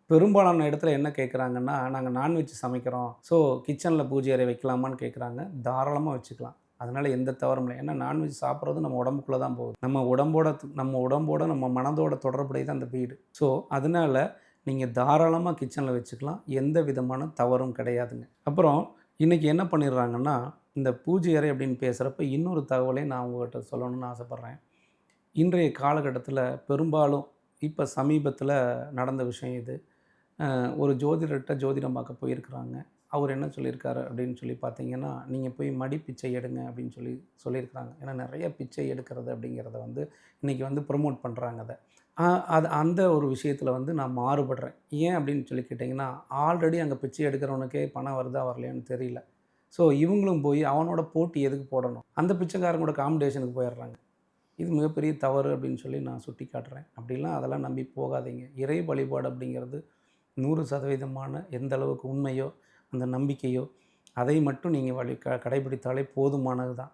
பெரும்பாலான இடத்துல என்ன கேட்குறாங்கன்னா, நாங்க நான்வெஜ் சமைக்கிறோம். ஸோ கிச்சனில பூஜை அறை வைக்கலாமான்னு கேட்குறாங்க. தாராளமா வச்சுக்கலாம். அதனால எந்த தவறும் இல்ல. ஏன்னா நான்வெஜ் சாப்பிடுறது நம்ம உடம்புக்குள்ள தான் போகுது. நம்ம உடம்போட நம்ம மனதோட தொடர்புடையது அந்த வீடு. ஸோ அதனால நீங்க தாராளமா கிச்சனில வச்சுக்கலாம். எந்த விதமான தவறும் கிடையாதுங்க. அப்புறம் இன்னைக்கு என்ன பண்ணிடுறாங்கன்னா, இந்த பூஜை அறை அப்படின்னு பேசுறப்ப இன்னொரு தகவலையும் நான் உங்ககிட்ட சொல்லணும்னு ஆசைப்படுறேன். இன்றைய காலகட்டத்தில பெரும்பாலும் இப்ப சமீபத்தில நடந்த விஷயம் இது. ஒரு ஜோதிடர்ட்ட ஜோதிடம் பார்க்க போயிருக்கிறாங்க. அவர் என்ன சொல்லியிருக்காரு அப்படின்னு சொல்லி பார்த்தீங்கன்னா, "நீங்க போய் மடி பிச்சை எடுங்க" அப்படின்னு சொல்லி சொல்லியிருக்கிறாங்க. ஏன்னா நெறைய பிச்சை எடுக்கிறது அப்படிங்கிறத வந்து இன்னைக்கு வந்து ப்ரமோட் பண்றாங்க அத. அ அது அந்த ஒரு விஷயத்தில வந்து நான் மாறுபடுறேன். ஏன் அப்படின்னு சொல்லி கேட்டீங்கன்னா, ஆல்ரெடி அங்க பிச்சை எடுக்கிறவனுக்கே பணம் வருதா வரலையான்னு தெரியல. ஸோ இவங்களும் போய் அவனோட போட்டி எதுக்கு போடணும்? அந்த பிச்சைக்காரன் கூட காம்படிஷனுக்கு போயிடுறாங்க. இது மிகப்பெரிய தவறு அப்படின்னு சொல்லி நான் சுட்டிக்காட்டுறேன். அப்படிலாம் அதெல்லாம் நம்பி போகாதீங்க. இறை வழிபாடு அப்படிங்கிறது 100% எந்த அளவுக்கு உண்மையோ, அந்த நம்பிக்கையோ, அதை மட்டும் நீங்க கடைபிடித்தாலே போதுமானது தான்.